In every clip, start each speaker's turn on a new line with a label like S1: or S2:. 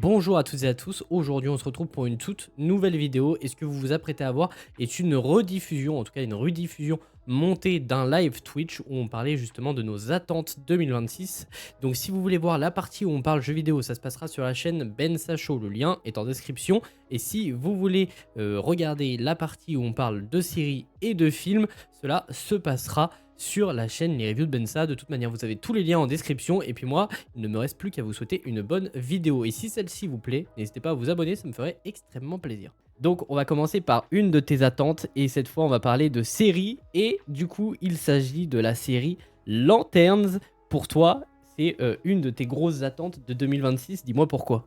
S1: Bonjour à toutes et à tous, aujourd'hui on se retrouve pour une toute nouvelle vidéo et ce que vous vous apprêtez à voir est une rediffusion, en tout cas une rediffusion montée d'un live Twitch où on parlait justement de nos attentes 2026. Donc si vous voulez voir la partie où on parle jeux vidéo, ça se passera sur la chaîne Ben Sacho, le lien est en description. Et si vous voulez regarder la partie où on parle de séries et de films, cela se passera sur la chaîne Les Reviews de Bensa. De toute manière, vous avez tous les liens en description. Et puis moi, il ne me reste plus qu'à vous souhaiter une bonne vidéo. Et si celle-ci vous plaît, n'hésitez pas à vous abonner, ça me ferait extrêmement plaisir. Donc on va commencer par une de tes attentes. Et cette fois, on va parler de série. Et du coup, il s'agit de la série Lanterns. Pour toi, c'est une de tes grosses attentes de 2026. Dis-moi pourquoi.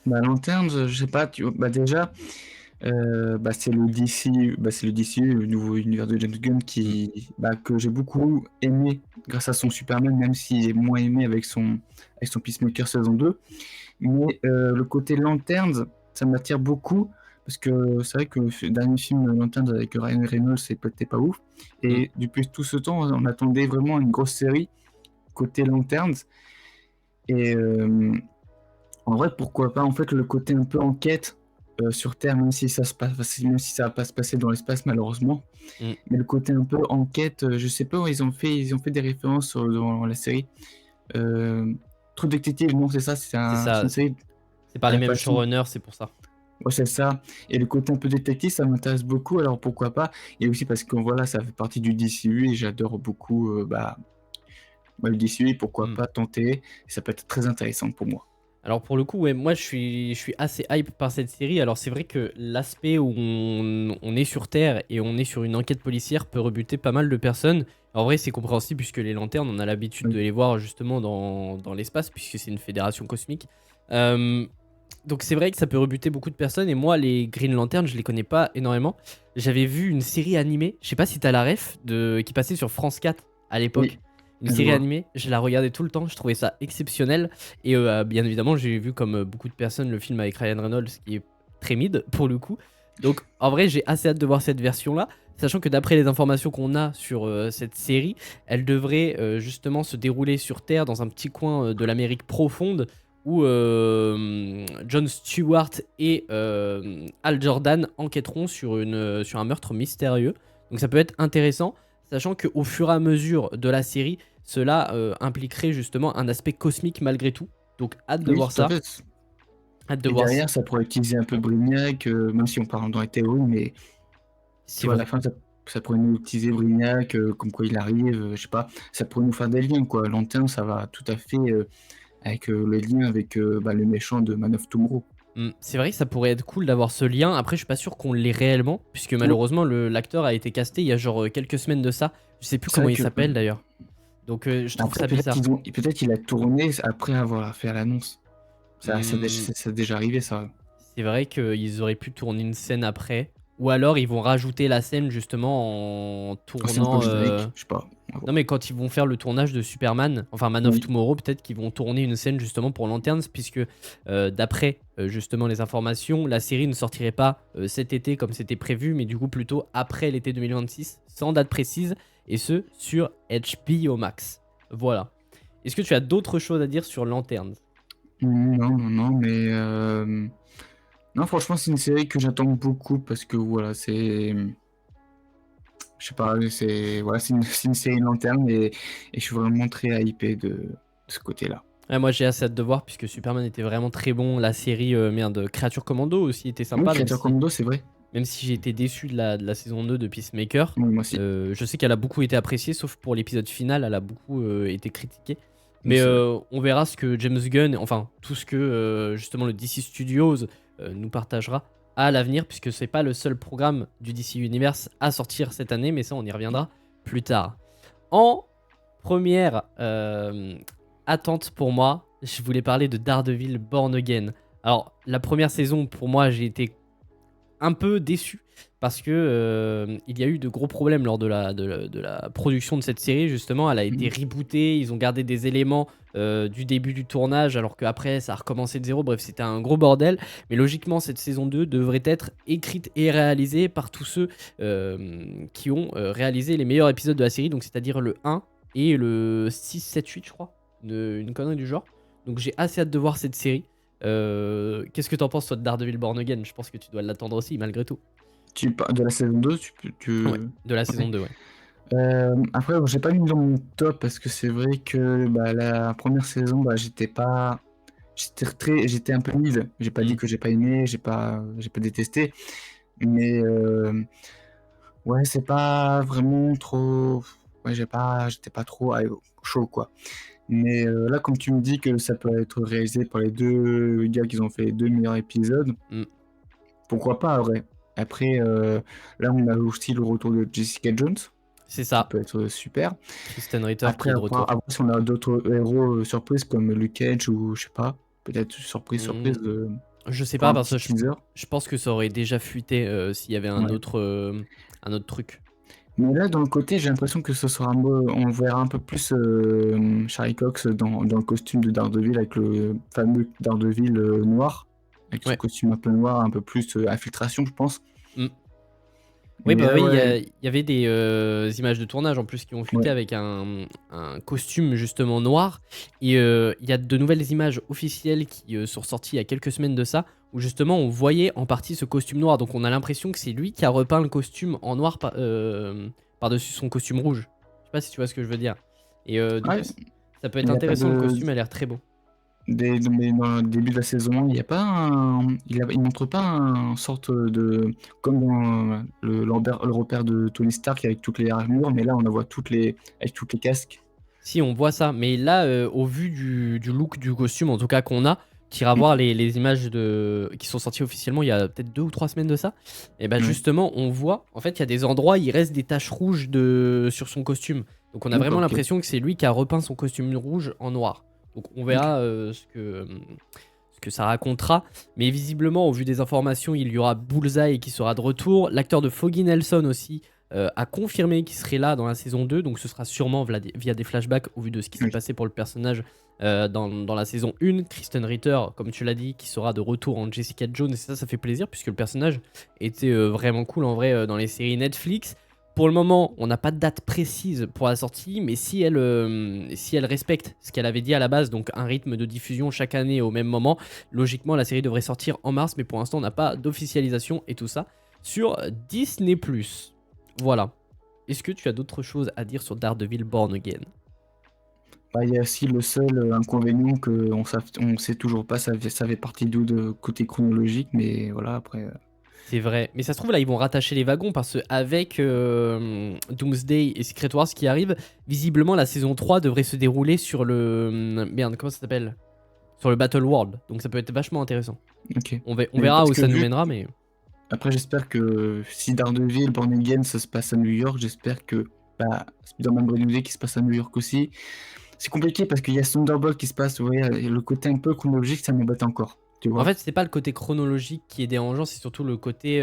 S2: Lanterns, je sais pas, déjà, c'est le DC, c'est le DCU, le nouveau univers de James Gunn que j'ai beaucoup aimé grâce à son Superman, même si j'ai moins aimé avec son Peacemaker saison 2. Mais le côté Lanterns, ça m'attire beaucoup parce que c'est vrai que le dernier film Lanterns avec Ryan Reynolds, c'était pas ouf.
S1: Mm.
S2: Et depuis tout ce temps, on attendait vraiment une grosse série côté Lanterns. Et en vrai, pourquoi pas, en fait, le côté un peu enquête sur Terre, même si ça va pas se passer dans l'espace malheureusement,
S1: Mm.
S2: mais le côté un peu enquête, je sais pas, ils ont fait des références dans la série. True Detective, non, c'est ça,
S1: C'est
S2: c'est
S1: ça,
S2: une série
S1: c'est pas les mêmes
S2: adaptation.
S1: showrunners, c'est pour ça.
S2: Ouais, c'est ça. Et le côté un peu détective, ça m'intéresse beaucoup, alors pourquoi pas. Et aussi parce que voilà, ça fait partie du DCU et j'adore beaucoup le DCU, et pourquoi
S1: Mm.
S2: pas tenter. Ça peut être très intéressant pour moi.
S1: Alors pour le coup, ouais, moi je suis assez hype par cette série. Alors c'est vrai que l'aspect où on est sur Terre et on est sur une enquête policière peut rebuter pas mal de personnes. En vrai c'est compréhensible puisque les lanternes, on a l'habitude de
S2: Oui.
S1: les voir justement dans l'espace puisque c'est une fédération cosmique. Euh, donc c'est vrai que ça peut rebuter beaucoup de personnes et moi les Green Lanterns je les connais pas énormément. J'avais vu une série animée, je sais pas si t'as la ref, qui passait sur France 4 à l'époque.
S2: Oui,
S1: Une
S2: je
S1: série
S2: vois.
S1: animée, je la regardais tout le temps, je trouvais ça exceptionnel. Et bien évidemment, j'ai vu comme beaucoup de personnes le film avec Ryan Reynolds qui est très mid pour le coup. Donc en vrai, j'ai assez hâte de voir cette version-là, sachant que d'après les informations qu'on a sur cette série, elle devrait justement se dérouler sur Terre dans un petit coin de l'Amérique profonde où Jon Stewart et Hal Jordan enquêteront sur un meurtre mystérieux. Donc ça peut être intéressant, sachant qu'au fur et à mesure de la série, cela impliquerait justement un aspect cosmique malgré tout. Donc hâte de
S2: Oui,
S1: voir
S2: tout à
S1: ça.
S2: fait.
S1: Hâte de
S2: Et
S1: voir.
S2: derrière, ça pourrait utiliser un peu Brignac, même si on parle dans les théories, mais tu
S1: C'est
S2: vois, à
S1: vrai.
S2: la fin, ça pourrait nous utiliser Brignac, comme quoi il arrive, je sais pas, ça pourrait nous faire des liens, quoi. Lanterne, ça va tout à fait avec le lien avec le méchant de Man of Tomorrow.
S1: C'est vrai que ça pourrait être cool d'avoir ce lien. Après, je suis pas sûr qu'on l'ait réellement, puisque
S2: Oui,
S1: malheureusement, l'acteur a été casté il y a genre quelques semaines de ça. Je sais plus
S2: c'est
S1: comment
S2: vrai
S1: il
S2: que
S1: s'appelle d'ailleurs. Donc je trouve
S2: après,
S1: ça bizarre.
S2: peut-être qu'il a tourné après avoir fait l'annonce.
S1: Hmm,
S2: Ça a déjà arrivé, ça.
S1: c'est vrai qu'ils auraient pu tourner une scène après. Ou alors ils vont rajouter la scène justement en
S2: En scène
S1: tournant.
S2: post-générique, je sais pas. À
S1: Non
S2: voir.
S1: mais quand ils vont faire le tournage de Superman, enfin Man of
S2: Oui,
S1: Tomorrow, peut-être qu'ils vont tourner une scène justement pour Lanterns, puisque d'après justement les informations, la série ne sortirait pas cet été comme c'était prévu, mais du coup plutôt après l'été 2026, sans date précise, et ce sur HBO Max. Voilà. Est-ce que tu as d'autres choses à dire sur Lanterns?
S2: non, non, non, mais non, franchement, c'est une série que j'attends beaucoup parce que voilà, je sais pas, c'est une série lanterne et je suis vraiment très hypé de ce côté-là.
S1: Ouais, moi j'ai assez hâte de voir, puisque Superman était vraiment très bon, la série, merde, Créature Commando aussi était
S2: Oui,
S1: sympa, même
S2: Créateur
S1: si
S2: Commando, c'est vrai.
S1: Même si j'ai été déçu de la saison 2 de Peacemaker,
S2: Oui, moi aussi.
S1: je sais qu'elle a beaucoup été appréciée, sauf pour l'épisode final, elle a beaucoup été critiquée.
S2: Oui,
S1: Mais
S2: c'est vrai.
S1: on verra ce que James Gunn, enfin tout ce que justement le DC Studios nous partagera à l'avenir, puisque c'est pas le seul programme du DC Universe à sortir cette année, mais ça on y reviendra plus tard. En première attente pour moi, je voulais parler de Daredevil Born Again. Alors la première saison pour moi j'ai été un peu déçu parce que il y a eu de gros problèmes lors de la production de cette série. Justement, elle a été
S2: Mhm.
S1: rebootée, ils ont gardé des éléments du début du tournage alors qu'après ça a recommencé de zéro. Bref, c'était un gros bordel, mais logiquement cette saison 2 devrait être écrite et réalisée par tous ceux qui ont réalisé les meilleurs épisodes de la série, donc c'est-à-dire le 1 et le 6, 7, 8 je crois, une connerie du genre. Donc j'ai assez hâte de voir cette série. Qu'est-ce que t'en penses, toi, de Daredevil Born Again? Je pense que tu dois l'attendre aussi, malgré tout.
S2: Tu parles de la saison 2,
S1: Ouais, de la
S2: Ouais.
S1: saison 2, ouais.
S2: Après, bon, j'ai pas mis dans mon top parce que c'est vrai que bah, la première saison, bah, j'étais un peu mid. J'ai pas dit
S1: Mm.
S2: que j'ai pas aimé, j'ai pas détesté, mais ouais, c'est pas vraiment trop. Ouais, j'étais pas trop chaud quoi. Mais là, comme tu me dis que ça peut être réalisé par les deux gars qui ont fait les deux meilleurs épisodes,
S1: Mm.
S2: pourquoi pas, ouais. Après, là, on a aussi le retour de Jessica Jones,
S1: C'est
S2: qui
S1: ça,
S2: peut être super.
S1: Kristen Ritter qui
S2: Après,
S1: est de retour.
S2: après, si on a d'autres héros surprises comme Luke Cage ou je sais pas, peut-être
S1: Mm.
S2: surprise
S1: Je sais
S2: pour
S1: pas,
S2: un
S1: parce
S2: petit
S1: que
S2: teaser.
S1: je pense que ça aurait déjà fuité s'il y avait
S2: Ouais.
S1: un autre truc.
S2: Mais là, dans le côté, j'ai l'impression que ce sera on verra un peu plus Charlie Cox dans le costume de Daredevil avec le fameux Daredevil noir, avec son
S1: Ouais.
S2: costume un peu noir, un peu plus infiltration, je pense.
S1: Mm. Oui,
S2: Mais
S1: bah
S2: là,
S1: oui,
S2: ouais,
S1: il y avait des images de tournage en plus qui ont fuité
S2: ouais,
S1: avec un costume justement noir. Et il y a de nouvelles images officielles qui sont sorties il y a quelques semaines de ça, où justement on voyait en partie ce costume noir. Donc on a l'impression que c'est lui qui a repeint le costume en noir par-dessus son costume rouge. Je sais pas si tu vois ce que je veux dire. Et du coup,
S2: ouais.
S1: ça peut être
S2: Il n'y a pas
S1: intéressant, le
S2: de.
S1: costume a l'air très beau.
S2: Mais dans le début de la saison 1, il y a pas un. Il montre pas un sorte de. Comme dans le repère de Tony Stark avec toutes les armures, mais là on en voit avec toutes les casques.
S1: Si, on voit ça. Mais là, au vu du look du costume, en tout cas qu'on a, tu iras voir
S2: Mm.
S1: les images qui sont sorties officiellement il y a peut-être 2 ou 3 semaines de ça. Et bah
S2: Ouais.
S1: justement, on voit, en fait, il y a des endroits, il reste des taches rouges sur son costume. Donc on a vraiment
S2: Ok.
S1: l'impression que c'est lui qui a repeint son costume rouge en noir. Donc on
S2: Ok.
S1: verra ce que ça racontera. Mais visiblement, au vu des informations, il y aura Bullseye qui sera de retour. L'acteur de Foggy Nelson aussi a confirmé qu'il serait là dans la saison 2. Donc ce sera sûrement via des flashbacks au vu de ce qui s'est
S2: Oui.
S1: passé pour le personnage dans la saison 1. Kristen Ritter, comme tu l'as dit, qui sera de retour en Jessica Jones. Et ça fait plaisir puisque le personnage était vraiment cool en vrai dans les séries Netflix. Pour le moment, on n'a pas de date précise pour la sortie, mais si elle respecte ce qu'elle avait dit à la base, donc un rythme de diffusion chaque année au même moment, logiquement la série devrait sortir en mars, mais pour l'instant on n'a pas d'officialisation et tout ça sur Disney+. Voilà. Est-ce que tu as d'autres choses à dire sur Daredevil Born Again?
S2: Bah, il y a aussi le seul inconvénient que on sait toujours pas, ça fait partie d'où de côté chronologique, mais voilà, après.
S1: C'est vrai. Mais ça se trouve, là, ils vont rattacher les wagons parce qu'avec Doomsday et Secret Wars qui arrivent, visiblement, la saison 3 devrait se dérouler sur le. Merde, comment ça s'appelle? Sur le Battle World. Donc ça peut être vachement intéressant.
S2: Ok.
S1: On
S2: Mais
S1: verra
S2: parce
S1: où
S2: que
S1: ça nous
S2: vu.
S1: mènera, mais.
S2: Après, j'espère que si Daredevil, Born Again, ça se passe à New York, j'espère que bah, Spider-Man Brand New qui se passe à New York aussi. C'est compliqué parce qu'il y a Thunderbolt qui se passe, vous voyez, et le côté un peu chronologique, ça m'embête encore, tu
S1: En
S2: vois.
S1: fait, c'est pas le côté chronologique qui est dérangeant, c'est surtout le côté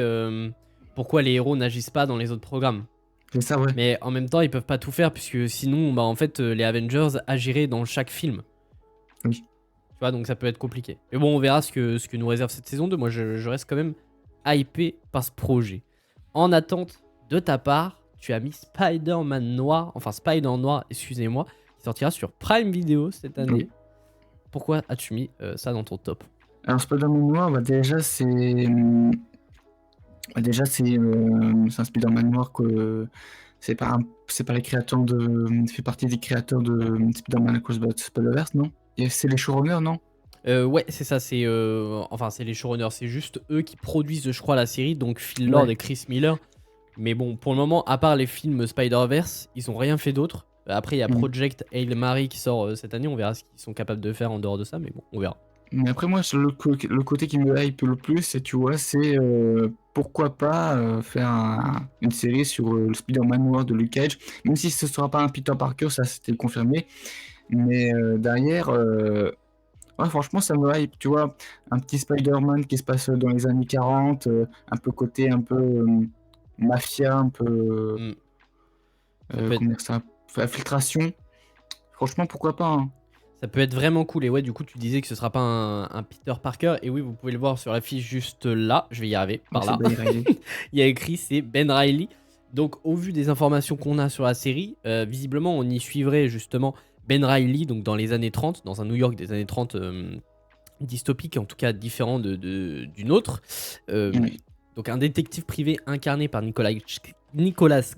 S1: pourquoi les héros n'agissent pas dans les autres programmes.
S2: C'est ça, ouais.
S1: Mais en même temps, ils peuvent pas tout faire puisque sinon, bah en fait, les Avengers agiraient dans chaque film.
S2: Oui.
S1: Tu vois, donc ça peut être compliqué. Mais bon, on verra ce que nous réserve cette saison 2. Moi, je reste quand même hypé par ce projet. En attente de ta part, tu as mis Spider-Man Noir, enfin Spider Noir, excusez-moi, qui sortira sur Prime Video cette année.
S2: Oui.
S1: Pourquoi as-tu mis ça dans ton top?
S2: Alors, Spider-Man Noir, bah, déjà, c'est un Spider-Man Noir que c'est pas les créateurs de. fait partie des créateurs de Spider-Man Across the Spider-Verse, non? Et c'est les showrunners, non?
S1: Ouais, c'est ça, enfin c'est les showrunners, c'est juste eux qui produisent, je crois, la série, donc Phil Lord
S2: Ouais.
S1: et Chris Miller. Mais bon, pour le moment, à part les films Spider-Verse, ils ont rien fait d'autre. Après, il y a
S2: Mm.
S1: Project Hail Mary qui sort cette année, on verra ce qu'ils sont capables de faire en dehors de ça, mais bon, on verra.
S2: Mais après, moi, le côté qui me hype le plus, c'est, tu vois, c'est pourquoi pas faire une série sur le Spider-Man noir de Luke Cage, même si ce sera pas un Peter Parker, ça c'était confirmé. Mais derrière, ouais, franchement, ça me hype, tu vois, un petit Spider-Man qui se passe dans les années 40, un peu côté un peu mafia, un peu,
S1: Hmm, ça peut être,
S2: comment dire ça, infiltration. Franchement, pourquoi pas, hein.
S1: ça peut être vraiment cool. Et ouais, du coup, tu disais que ce sera pas un Peter Parker. Et oui, vous pouvez le voir sur l'affiche juste là. Je vais y arriver,
S2: Ouais,
S1: par
S2: c'est
S1: là.
S2: Ben Reilly.
S1: Il y a écrit c'est Ben Reilly. Donc au vu des informations qu'on a sur la série, visiblement on y suivrait justement Ben Reilly donc dans les années 30, dans un New York des années 30 dystopique, en tout cas différent du nôtre. Euh,
S2: Oui.
S1: donc un détective privé incarné par Nicolas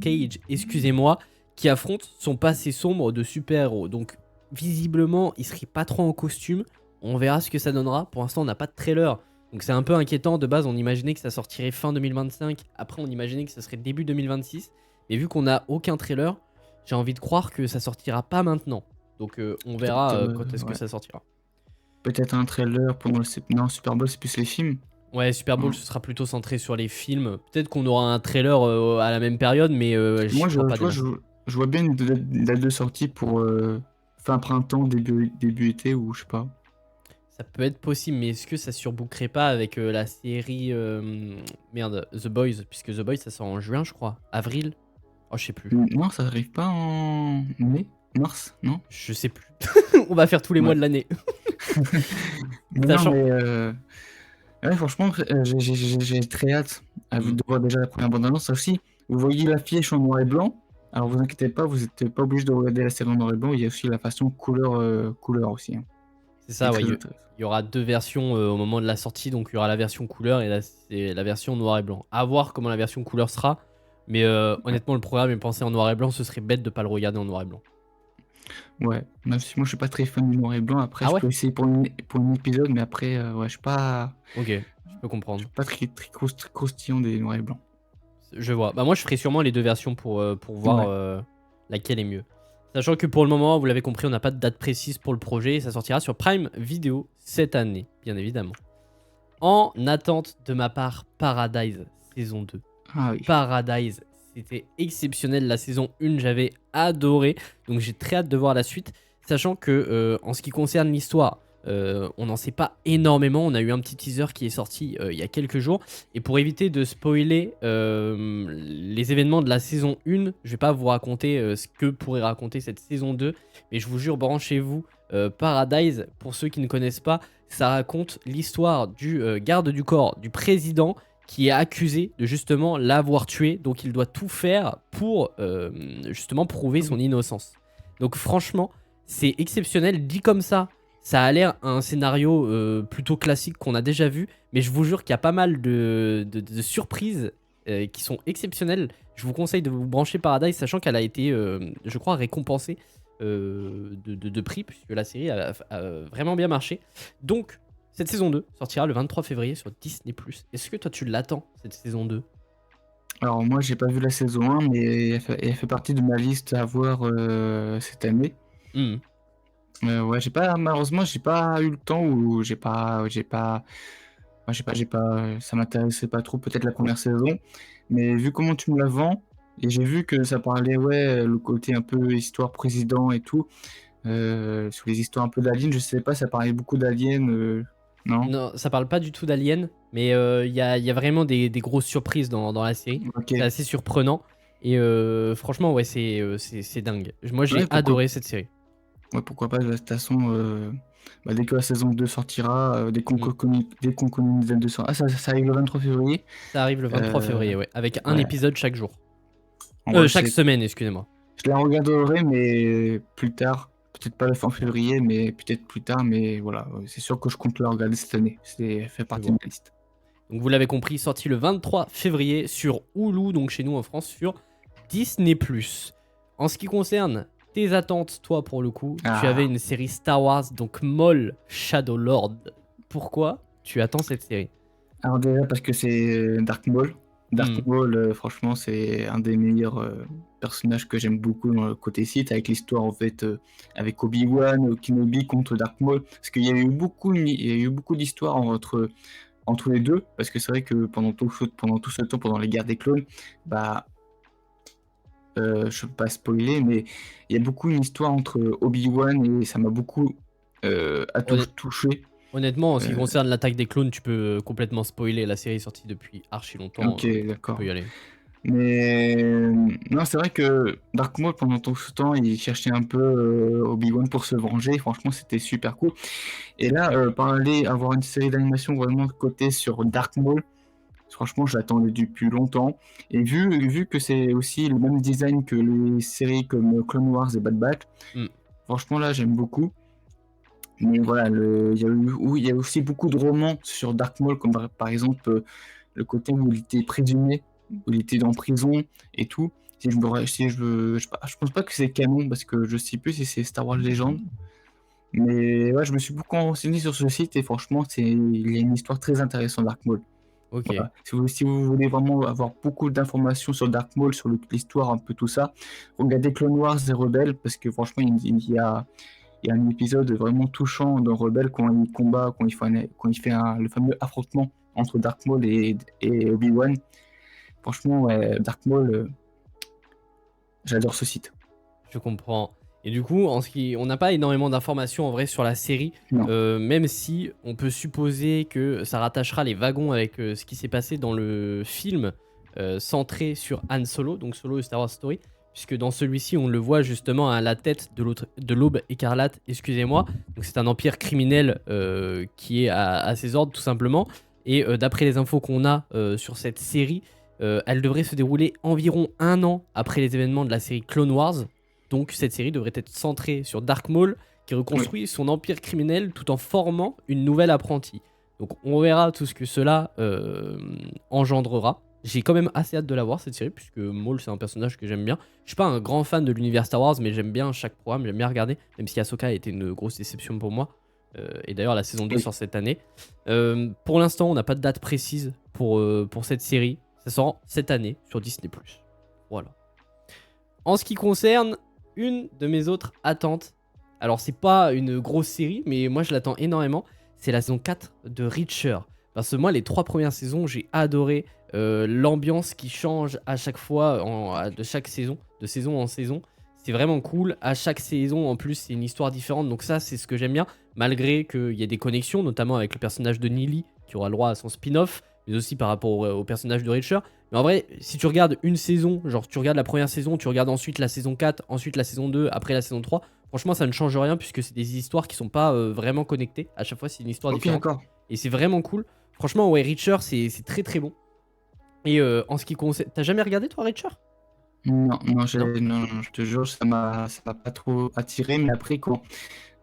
S1: Cage, excusez-moi, qui affronte son passé sombre de super-héros. Donc visiblement, il serait pas trop en costume. On verra ce que ça donnera. Pour l'instant, on n'a pas de trailer. Donc c'est un peu inquiétant. De base, on imaginait que ça sortirait fin 2025. Après, on imaginait que ça serait début 2026. Mais vu qu'on n'a aucun trailer, j'ai envie de croire que ça sortira pas maintenant. Donc on verra
S2: Peut-être
S1: quand est-ce que
S2: ouais.
S1: ça sortira.
S2: Peut-être un trailer pendant non, Super Bowl, c'est plus les films.
S1: Ouais, Super Bowl,
S2: Hein.
S1: ce sera plutôt centré sur les films. Peut-être qu'on aura un trailer à la même période, mais
S2: Parce que
S1: j'y
S2: moi,
S1: crois pas
S2: tu
S1: des
S2: vois,
S1: masses.
S2: je vois bien une date de sortie pour fin printemps, début été, ou je sais pas.
S1: Ça peut être possible, mais est-ce que ça surbookerait pas avec la série merde, The Boys, puisque The Boys ça sort en juin, je crois. Avril? Oh, je sais plus.
S2: Non, ça arrive pas en mai, mars, non?
S1: Je sais plus. On va faire tous les mois
S2: Ouais.
S1: de l'année.
S2: Mais non,
S1: Sachant.
S2: mais ouais, franchement, j'ai très hâte
S1: Hmm.
S2: de voir déjà la première bande-annonce. Ça aussi, vous voyez l'affiche en noir et blanc. Alors vous inquiétez pas, vous n'êtes pas obligé de regarder la série en noir et blanc. Il y a aussi la façon couleur aussi, hein,
S1: C'est
S2: qui est
S1: ça, ouais.
S2: très
S1: Il
S2: intéressante.
S1: y aura deux versions au moment de la sortie, donc il y aura la version couleur et c'est la version noir et blanc. À voir comment la version couleur sera, mais
S2: Ouais.
S1: honnêtement, le programme est pensé en noir et blanc, ce serait bête de pas le regarder en noir et blanc.
S2: Ouais, même si moi je suis pas très fan du noir et blanc, après
S1: Ah
S2: je
S1: ouais?
S2: peux essayer pour un épisode, mais après, ouais,
S1: Ok, je peux
S2: je
S1: comprendre.
S2: suis pas très croustillant des noirs et blancs.
S1: Je vois. Bah moi, je ferai sûrement les deux versions pour voir
S2: Ouais,
S1: laquelle est mieux. Sachant que pour le moment, vous l'avez compris, on n'a pas de date précise pour le projet. Ça sortira sur Prime Video cette année, bien évidemment. En attente de ma part, Paradise saison 2.
S2: ah oui.
S1: Paradise, c'était exceptionnel. La saison 1, j'avais adoré. Donc j'ai très hâte de voir la suite. Sachant que en ce qui concerne l'histoire, on n'en sait pas énormément. On a eu un petit teaser qui est sorti il y a quelques jours. Et pour éviter de spoiler les événements de la saison 1, je vais pas vous raconter ce que pourrait raconter cette saison 2. Mais je vous jure, branchez-vous. Paradise, pour ceux qui ne connaissent pas, ça raconte l'histoire du garde du corps du président qui est accusé de justement l'avoir tué. Donc il doit tout faire pour justement prouver son innocence. Donc franchement, c'est exceptionnel. Dit comme ça a l'air un scénario plutôt classique qu'on a déjà vu. Mais je vous jure qu'il y a pas mal de surprises qui sont exceptionnelles. Je vous conseille de vous brancher Paradise, sachant qu'elle a été, je crois, récompensée de prix, puisque la série a vraiment bien marché. Donc, cette saison 2 sortira le 23 février sur Disney+. Est-ce que toi tu l'attends, cette saison 2?
S2: Alors moi j'ai pas vu la saison 1, mais elle fait partie de ma liste à voir cette année.
S1: Hmm.
S2: Ouais, malheureusement, j'ai pas eu le temps ou ça m'intéressait pas trop peut-être la première saison. Mais vu comment tu me la vends, et j'ai vu que ça parlait, ouais, le côté un peu histoire président et tout, sur les histoires un peu d'aliens, je sais pas, ça parlait beaucoup d'aliens, non?
S1: Non, ça parle pas du tout d'Alien, mais il y a vraiment des grosses surprises dans la série.
S2: Ok.
S1: C'est assez surprenant. Et franchement, ouais, c'est dingue. Moi, j'ai
S2: Ouais,
S1: adoré cette série.
S2: pourquoi pas, de toute façon, dès que la saison 2 sortira,
S1: Hmm.
S2: dès qu'on connaît une dizaine de sorties. Ah, ça arrive le 23 février.
S1: Ça arrive le 23
S2: Euh,
S1: février, ouais, avec un
S2: ouais,
S1: épisode chaque jour.
S2: en vrai,
S1: Chaque semaine, excusez-moi.
S2: je la regarderai, mais plus tard. Peut-être pas la fin février, mais peut-être plus tard. Mais voilà, c'est sûr que je compte la regarder cette année. Elle fait
S1: Je
S2: partie de
S1: vois.
S2: ma liste.
S1: Donc vous l'avez compris, sorti le 23 février sur Hulu, donc chez nous en France sur Disney+. En ce qui concerne tes attentes, toi pour le coup, tu avais
S2: Ah,
S1: une série Star Wars, donc Maul Shadow Lord. Pourquoi tu attends cette série?
S2: alors déjà parce que c'est Dark Maul.
S1: Hmm.
S2: Dark Maul, franchement, c'est un des meilleurs personnages que j'aime beaucoup dans le côté site, avec l'histoire en fait avec Obi-Wan, Kenobi contre Dark Maul. Parce qu'il y a eu il y a eu beaucoup d'histoires entre les deux, parce que c'est vrai que pendant tout ce temps, pendant les guerres des clones, bah, je ne peux pas spoiler, mais il y a beaucoup une histoire entre Obi-Wan et ça m'a beaucoup touché.
S1: Honnêtement, en ce qui
S2: Euh,
S1: concerne l'attaque des clones, tu peux complètement spoiler. La série est sortie depuis archi longtemps.
S2: ok,
S1: Tu peux
S2: d'accord.
S1: y aller.
S2: Mais non, c'est vrai que Dark Maul, pendant tout ce temps, il cherchait un peu Obi-Wan pour se venger. Franchement, c'était super cool. Et là, avoir une série d'animation vraiment cotée sur Dark Maul, franchement, je l'attendais depuis longtemps. Et vu que c'est aussi le même design que les séries comme Clone Wars et Bad Batch,
S1: Hmm.
S2: franchement, là, j'aime beaucoup. Mais voilà, il y a aussi beaucoup de romans sur Dark Maul, comme par exemple le côté où il était présumé, où il était en prison et tout. Si je, me, si je pense pas que c'est canon parce que je sais plus si c'est Star Wars Legend. Mais ouais, je me suis beaucoup renseigné sur ce site et franchement, il y a une histoire très intéressante Dark Maul.
S1: Ok,
S2: Voilà. Si vous voulez vraiment avoir beaucoup d'informations sur Dark Maul, sur l'histoire, un peu tout ça, regardez Clone Wars et Rebels parce que franchement, il y a un épisode vraiment touchant dans Rebels quand il combat, quand il fait le fameux affrontement entre Dark Maul et Obi-Wan. Franchement, ouais, Dark Maul, j'adore ce site.
S1: je comprends. Et du coup, on n'a pas énormément d'informations en vrai sur la série,
S2: Non.
S1: même si on peut supposer que ça rattachera les wagons avec ce qui s'est passé dans le film centré sur Han Solo, donc Solo et Star Wars Story, puisque dans celui-ci, on le voit justement à la tête de l'Aube écarlate, excusez-moi. Donc c'est un empire criminel qui est à ses ordres tout simplement. Et d'après les infos qu'on a sur cette série, elle devrait se dérouler environ 1 an après les événements de la série Clone Wars. Donc cette série devrait être centrée sur Dark Maul qui reconstruit son empire criminel tout en formant une nouvelle apprentie. Donc on verra tout ce que cela engendrera. J'ai quand même assez hâte de la voir cette série puisque Maul c'est un personnage que j'aime bien. Je suis pas un grand fan de l'univers Star Wars mais j'aime bien chaque programme, j'aime bien regarder, même si Ahsoka a été une grosse déception pour moi. Et d'ailleurs la saison 2 sort cette année. Pour l'instant on n'a pas de date précise pour cette série. Ça sort cette année sur Disney+. Voilà. En ce qui concerne une de mes autres attentes, alors c'est pas une grosse série, mais moi je l'attends énormément, c'est la saison 4 de Reacher. Parce que moi, les 3 premières saisons, j'ai adoré l'ambiance qui change à chaque fois, de chaque saison, de saison en saison. C'est vraiment cool. À chaque saison, en plus, c'est une histoire différente. Donc ça, c'est ce que j'aime bien. Malgré qu'il y ait des connexions, notamment avec le personnage de Neely, qui aura le droit à son spin-off, mais aussi par rapport au personnage de Reacher. Mais en vrai, si tu regardes une saison, genre tu regardes la première saison, tu regardes ensuite la saison 4, ensuite la saison 2, après la saison 3, franchement, ça ne change rien puisque c'est des histoires qui sont pas vraiment connectées. À chaque fois, c'est une histoire différente.
S2: D'accord.
S1: Et c'est vraiment cool. Franchement, ouais, Reacher, c'est très très bon. Et en ce qui concerne. T'as jamais regardé toi, Reacher?
S2: Non, non,
S1: Non.
S2: non, je te jure, ça m'a pas trop attiré. Mais après, en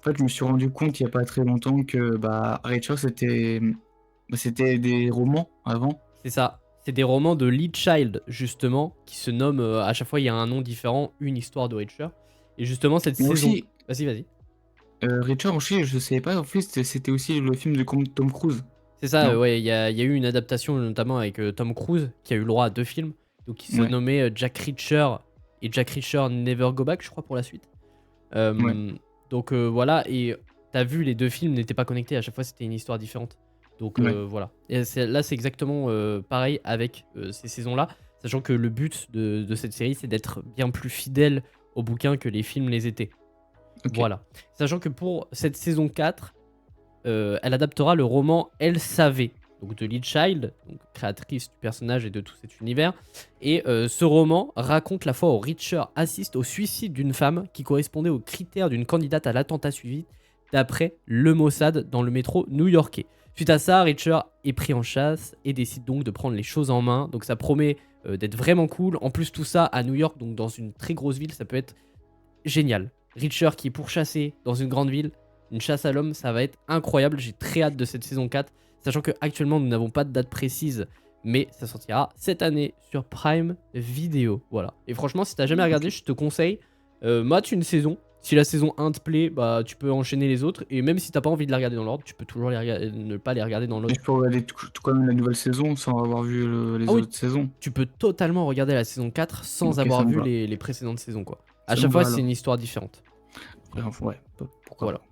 S2: fait, je me suis rendu compte il y a pas très longtemps que Reacher, c'était des romans avant.
S1: C'est ça. C'est des romans de Lee Child, justement, qui se nomment. À chaque fois, il y a un nom différent, une histoire de Reacher. Et justement, cette
S2: Mais
S1: saison.
S2: aussi,
S1: Vas-y.
S2: Reacher aussi, je savais pas, en fait, c'était aussi le film de Tom Cruise.
S1: C'est ça,
S2: Non.
S1: ouais, il y a eu une adaptation notamment avec Tom Cruise qui a eu le droit à 2 films, donc qui se
S2: Ouais.
S1: nommait Jack Reacher et Jack Reacher Never Go Back, je crois, pour la suite.
S2: Ouais.
S1: Donc voilà, et t'as vu, les 2 films n'étaient pas connectés, à chaque fois c'était une histoire différente. Donc
S2: Ouais.
S1: voilà. Et là, c'est exactement pareil avec ces saisons-là, sachant que le but de cette série, c'est d'être bien plus fidèle au bouquin que les films les étaient.
S2: Ok.
S1: Voilà. Sachant que pour cette saison 4, elle adaptera le roman Elle savait, donc de Lee Child, donc créatrice du personnage et de tout cet univers. Et ce roman raconte la fois où Reacher assiste au suicide d'une femme qui correspondait aux critères d'une candidate à l'attentat suivi d'après le Mossad dans le métro new-yorkais. Suite à ça, Reacher est pris en chasse et décide donc de prendre les choses en main. Donc ça promet d'être vraiment cool. En plus, tout ça à New York, donc dans une très grosse ville, ça peut être génial. Reacher qui est pourchassé dans une grande ville, une chasse à l'homme, ça va être incroyable. J'ai très hâte de cette saison 4, sachant que actuellement nous n'avons pas de date précise, mais ça sortira cette année sur Prime Video. Voilà. Et franchement, si t'as jamais regardé, je te conseille, mate une saison. Si la saison 1 te plaît, bah tu peux enchaîner les autres. Et même si t'as pas envie de la regarder dans l'ordre, tu peux toujours ne pas les regarder dans
S2: Et
S1: l'ordre.
S2: je peux regarder tout quand même la nouvelle saison sans avoir vu les
S1: Ah oui,
S2: autres saisons.
S1: tu peux totalement regarder la saison 4 sans
S2: Ok, ça
S1: avoir
S2: me
S1: vu
S2: va.
S1: les précédentes saisons, quoi. À
S2: Ça
S1: chaque
S2: me
S1: fois,
S2: va
S1: c'est
S2: alors.
S1: une histoire différente.
S2: Ouais, pourquoi
S1: Voilà.
S2: pas.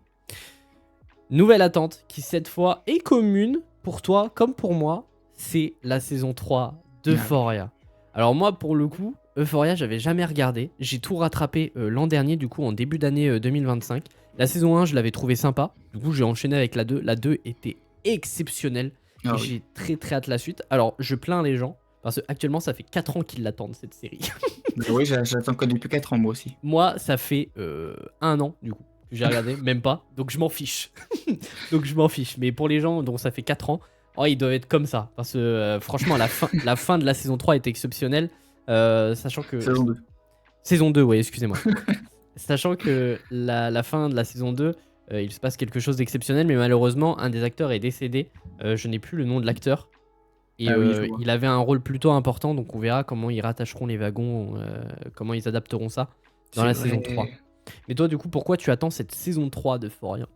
S1: Nouvelle attente qui cette fois est commune pour toi comme pour moi, c'est la saison 3 d'Euphoria. Alors moi pour le coup, Euphoria j'avais jamais regardé, j'ai tout rattrapé l'an dernier du coup en début d'année 2025. La saison 1 je l'avais trouvé sympa, du coup j'ai enchaîné avec la 2, la 2 était exceptionnelle
S2: Ah
S1: et
S2: oui.
S1: j'ai très hâte la suite. Alors je plains les gens parce que actuellement ça fait 4 ans qu'ils l'attendent cette série.
S2: Bah oui, j'attends que depuis 4 ans moi aussi.
S1: Moi ça fait 1 an du coup. J'ai regardé, même pas, donc je m'en fiche. Donc je m'en fiche. Mais pour les gens dont ça fait 4 ans, oh, ils doivent être comme ça. Parce que franchement, la fin de la saison 3 est exceptionnelle. Sachant que.
S2: Saison 2.
S1: Saison 2, ouais, excusez-moi. Sachant que la fin de la saison 2 il se passe quelque chose d'exceptionnel, mais malheureusement, un des acteurs est décédé. Je n'ai plus le nom de l'acteur. Et
S2: Ah oui, je vois.
S1: il avait un rôle plutôt important, donc on verra comment ils rattacheront les wagons, comment ils adapteront ça dans
S2: C'est
S1: la saison 3.
S2: vrai.
S1: Mais toi, du coup, pourquoi tu attends cette saison 3 de Euphoria?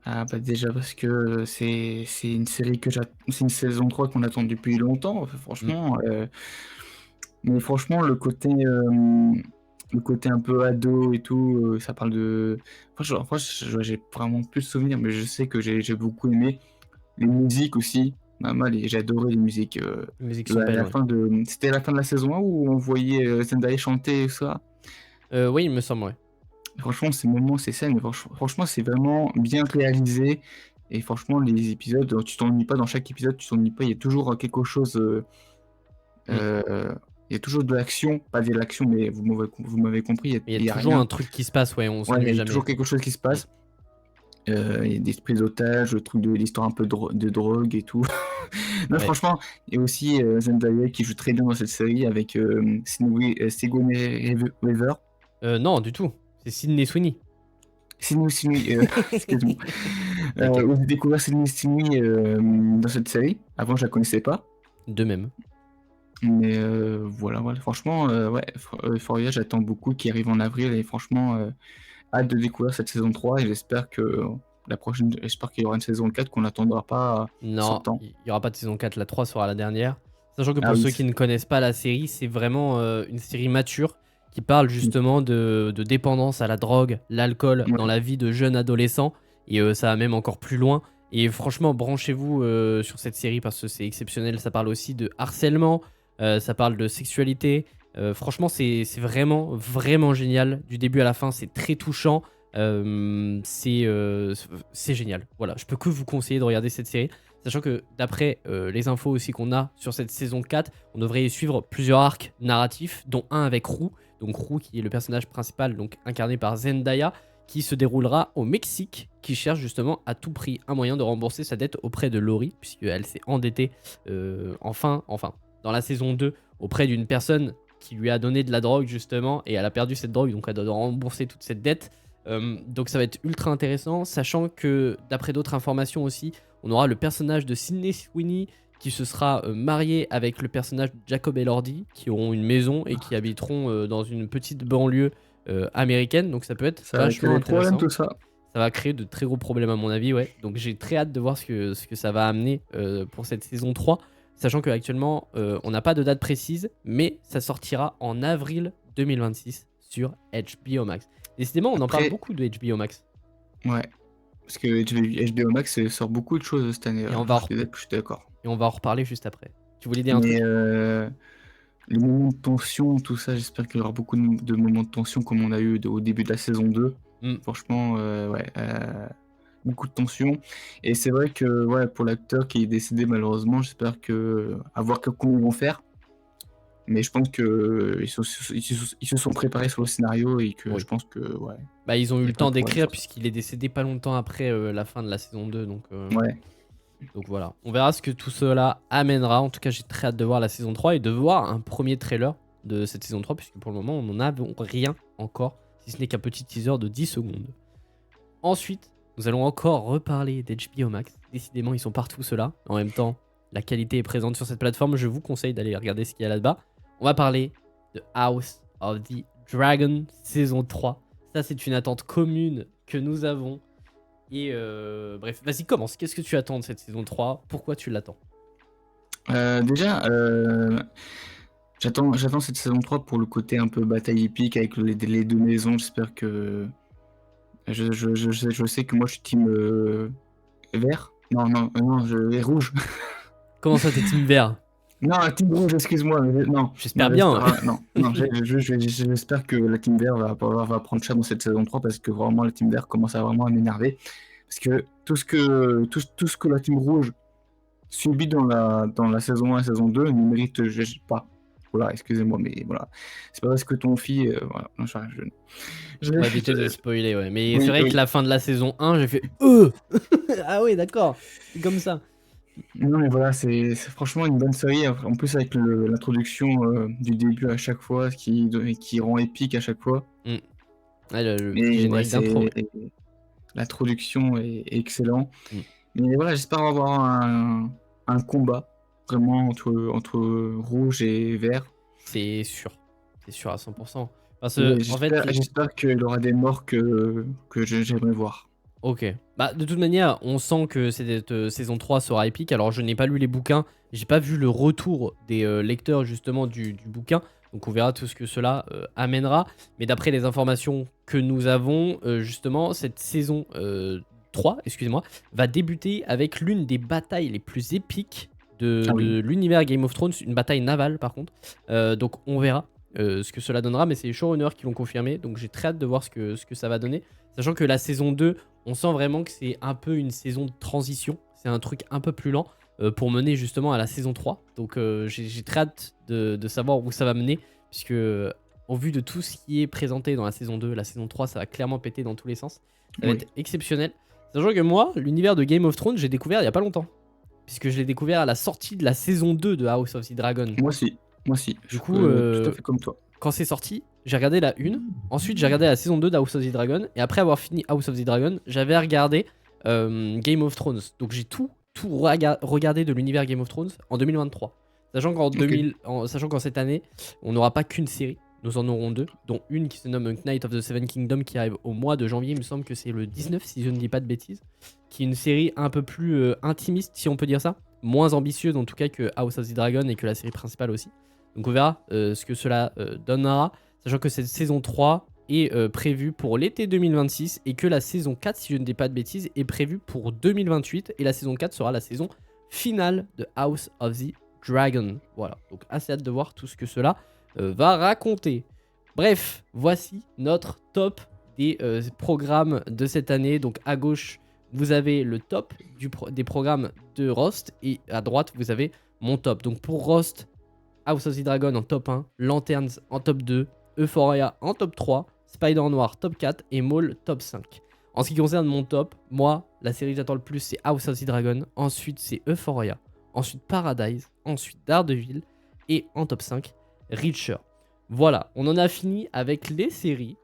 S2: Ah bah déjà parce que c'est une série c'est une saison 3 qu'on attend depuis longtemps,
S1: Mm.
S2: franchement. Mais franchement, le côté un peu ado et tout, ça parle de. Enfin, j'ai vraiment plus de souvenirs, mais je sais que j'ai beaucoup aimé. Les musiques aussi, pas mal, et j'ai adoré les musiques.
S1: Les musiques sont belles,
S2: La
S1: ouais.
S2: fin de. C'était la fin de la saison 1 où on voyait Zendaya chanter et ça.
S1: Oui, il me semble, ouais.
S2: Franchement, ces moments, ces scènes, franchement, c'est vraiment bien réalisé. Et franchement, les épisodes, tu t'ennuies pas dans chaque épisode, tu t'ennuies pas. Il y a toujours quelque chose.
S1: Mm.
S2: Il y a toujours de l'action, pas de l'action, mais vous m'avez compris,
S1: Il y a
S2: il y a
S1: toujours
S2: rien.
S1: un truc qui se passe, ouais, on
S2: Ouais, il
S1: s'ennuie
S2: y a
S1: jamais.
S2: toujours quelque chose qui se
S1: Mm.
S2: passe. Il y a des prises d'otages, le truc de l'histoire un peu de drogue et tout. Non,
S1: Ouais.
S2: franchement, il y a aussi Zendaya qui joue très bien dans cette série avec Sigourney Weaver.
S1: Non, du tout. C'est Sydney Sweeney.
S2: Sydney, excuse-moi.
S1: T'inquiète.
S2: J'ai découvert Sydney dans cette série. Avant, je la connaissais pas.
S1: De même.
S2: Mais voilà, voilà. Franchement, ouais, Euphoria, j'attends beaucoup qui arrive en avril et franchement, hâte de découvrir cette saison 3 et j'espère qu'il y aura une saison 4 qu'on n'attendra pas
S1: Non,
S2: 100 ans.
S1: il n'y aura pas de saison 4, la 3 sera la dernière. Sachant que
S2: Ah
S1: pour
S2: oui,
S1: ceux qui ne connaissent pas la série, c'est vraiment une série mature qui parle
S2: mm,
S1: justement de dépendance à la drogue, l'alcool dans
S2: ouais,
S1: la vie de jeunes adolescents. Et ça va même encore plus loin. Et franchement, branchez-vous sur cette série parce que c'est exceptionnel. Ça parle aussi de harcèlement, ça parle de sexualité. Franchement, c'est vraiment, vraiment génial. Du début à la fin, c'est très touchant. C'est génial. Voilà, je peux que vous conseiller de regarder cette série. Sachant que d'après les infos aussi qu'on a sur cette saison 4, on devrait y suivre plusieurs arcs narratifs, dont un avec Roux. Donc Roux qui est le personnage principal, donc incarné par Zendaya, qui se déroulera au Mexique, qui cherche justement à tout prix un moyen de rembourser sa dette auprès de Laurie, puisqu'elle s'est endettée enfin, dans la saison 2, auprès d'une personne qui lui a donné de la drogue justement, et elle a perdu cette drogue, donc elle doit rembourser toute cette dette. Donc ça va être ultra intéressant, sachant que d'après d'autres informations aussi, on aura le personnage de Sydney Sweeney qui se sera marié avec le personnage de Jacob Elordi, qui auront une maison et qui habiteront dans une petite banlieue américaine. Donc ça peut être
S2: ça va créer
S1: vachement
S2: des problèmes
S1: intéressant.
S2: tout ça.
S1: Ça va créer de très gros problèmes à mon avis, ouais. Donc j'ai très hâte de voir ce que ça va amener pour cette saison 3. Sachant qu'actuellement, on n'a pas de date précise, mais ça sortira en avril 2026 sur HBO Max. Décidément, on en parle
S2: Après,
S1: beaucoup de HBO Max.
S2: ouais, parce que HBO Max sort beaucoup de choses cette année,
S1: Et on va,
S2: je
S1: en,
S2: suis d'accord.
S1: et on va en reparler juste après. Tu voulais dire un
S2: Mais
S1: truc?
S2: les moments de tension, tout ça, j'espère qu'il y aura beaucoup de moments de tension comme on a eu au début de la saison 2.
S1: Hmm.
S2: Franchement, ouais, beaucoup de tension. Et c'est vrai que ouais, pour l'acteur qui est décédé malheureusement, j'espère à voir comment ils vont faire. Mais je pense que ils se sont préparés sur le scénario et que je
S1: Oui.
S2: pense que ouais,
S1: Bah, ils ont
S2: il
S1: eu
S2: n'y
S1: le
S2: a pas
S1: temps
S2: de problème
S1: d'écrire
S2: sur ça.
S1: puisqu'il est décédé pas longtemps après la fin de la saison 2.
S2: Ouais,
S1: Donc voilà. On verra ce que tout cela amènera. En tout cas, j'ai très hâte de voir la saison 3 et de voir un premier trailer de cette saison 3 puisque pour le moment, on n'en a rien encore, si ce n'est qu'un petit teaser de 10 secondes. Ensuite, nous allons encore reparler d'HBO Max. Décidément, ils sont partout ceux-là. En même temps, la qualité est présente sur cette plateforme. Je vous conseille d'aller regarder ce qu'il y a là-bas. On va parler de House of the Dragon saison 3. Ça, c'est une attente commune que nous avons. Et bref, vas-y, commence. Qu'est-ce que tu attends de cette saison 3? Pourquoi tu l'attends?
S2: déjà, j'attends cette saison 3 pour le côté un peu bataille épique avec les deux maisons. J'espère que je sais que moi je suis team vert. Non, non, non, je rouge.
S1: Comment ça, t'es team vert?
S2: Non, la team rouge, excuse-moi. Non, non,
S1: J'espère bien.
S2: non, non, j'espère que la team vert va prendre cher dans cette saison 3 parce que vraiment la team vert commence à vraiment à m'énerver. Parce que tout ce que la team rouge subit dans la saison 1 et saison 2 ne mérite pas. Voilà, excusez-moi, mais voilà. C'est pas parce que ton fille. Voilà, non,
S1: On va éviter de spoiler, ouais. Mais c'est
S2: oui,
S1: vrai que
S2: oui.
S1: la fin de la saison 1, j'ai fait Ah oui, d'accord. C'est comme ça.
S2: Non, mais voilà, c'est franchement une bonne série. En plus, avec l'introduction du début à chaque fois, qui rend épique à chaque fois.
S1: Mm. Ouais, le petit
S2: Et ouais,
S1: générique d'intro, ouais.
S2: l'introduction est excellent.
S1: Mm.
S2: Mais voilà, j'espère avoir un combat vraiment entre rouge et vert.
S1: C'est sûr à 100%. Parce
S2: Et
S1: que, en fait,
S2: j'espère qu'il aura des morts que j'aimerais voir.
S1: ok. Bah, de toute manière, on sent que cette saison 3 sera épique. Alors, je n'ai pas lu les bouquins, j'ai pas vu le retour des lecteurs justement du bouquin. Donc, on verra tout ce que cela amènera. Mais d'après les informations que nous avons, justement, cette saison 3, excusez-moi, va débuter avec l'une des batailles les plus épiques
S2: Ah oui.
S1: de l'univers Game of Thrones. Une bataille navale, par contre. Donc, on verra ce que cela donnera. Mais c'est les showrunners qui l'ont confirmé. Donc, j'ai très hâte de voir ce que ça va donner. Sachant que la saison 2, on sent vraiment que c'est un peu une saison de transition. C'est un truc un peu plus lent pour mener justement à la saison 3. Donc j'ai très hâte de savoir où ça va mener. Puisque au vu de tout ce qui est présenté dans la saison 2, la saison 3, ça va clairement péter dans tous les sens. Ça va
S2: Oui.
S1: être exceptionnel. Sachant que moi, l'univers de Game of Thrones, j'ai découvert il n'y a pas longtemps. Puisque je l'ai découvert à la sortie de la saison 2 de House of the Dragon.
S2: Moi aussi.
S1: Du coup,
S2: Tout à fait comme toi.
S1: quand c'est sorti, j'ai regardé la 1. Ensuite, j'ai regardé la saison 2 d'House of the Dragon. Et après avoir fini House of the Dragon, j'avais regardé Game of Thrones. Donc j'ai tout regardé de l'univers Game of Thrones en 2023. Sachant qu'en cette année, on n'aura pas qu'une série. Nous en aurons 2, dont une qui se nomme Knight of the Seven Kingdoms qui arrive au mois de janvier. Il me semble que c'est le 19 si je ne dis pas de bêtises. Qui est une série un peu plus intimiste, si on peut dire ça. Moins ambitieuse en tout cas que House of the Dragon et que la série principale aussi. Donc on verra ce que cela donnera, sachant que cette saison 3 est prévue pour l'été 2026 et que la saison 4, si je ne dis pas de bêtises, est prévue pour 2028 et la saison 4 sera la saison finale de House of the Dragon. Voilà, donc assez hâte de voir tout ce que cela va raconter. Bref, voici notre top des programmes de cette année. Donc à gauche, vous avez le top des programmes de Rost et à droite, vous avez mon top. Donc pour Rost, House of the Dragon en top 1, Lanterns en top 2, Euphoria en top 3, Spider Noir top 4 et Maul top 5. En ce qui concerne mon top, moi, la série que j'attends le plus c'est House of the Dragon, ensuite c'est Euphoria, ensuite Paradise, ensuite Daredevil et en top 5, Reacher. Voilà, on en a fini avec les séries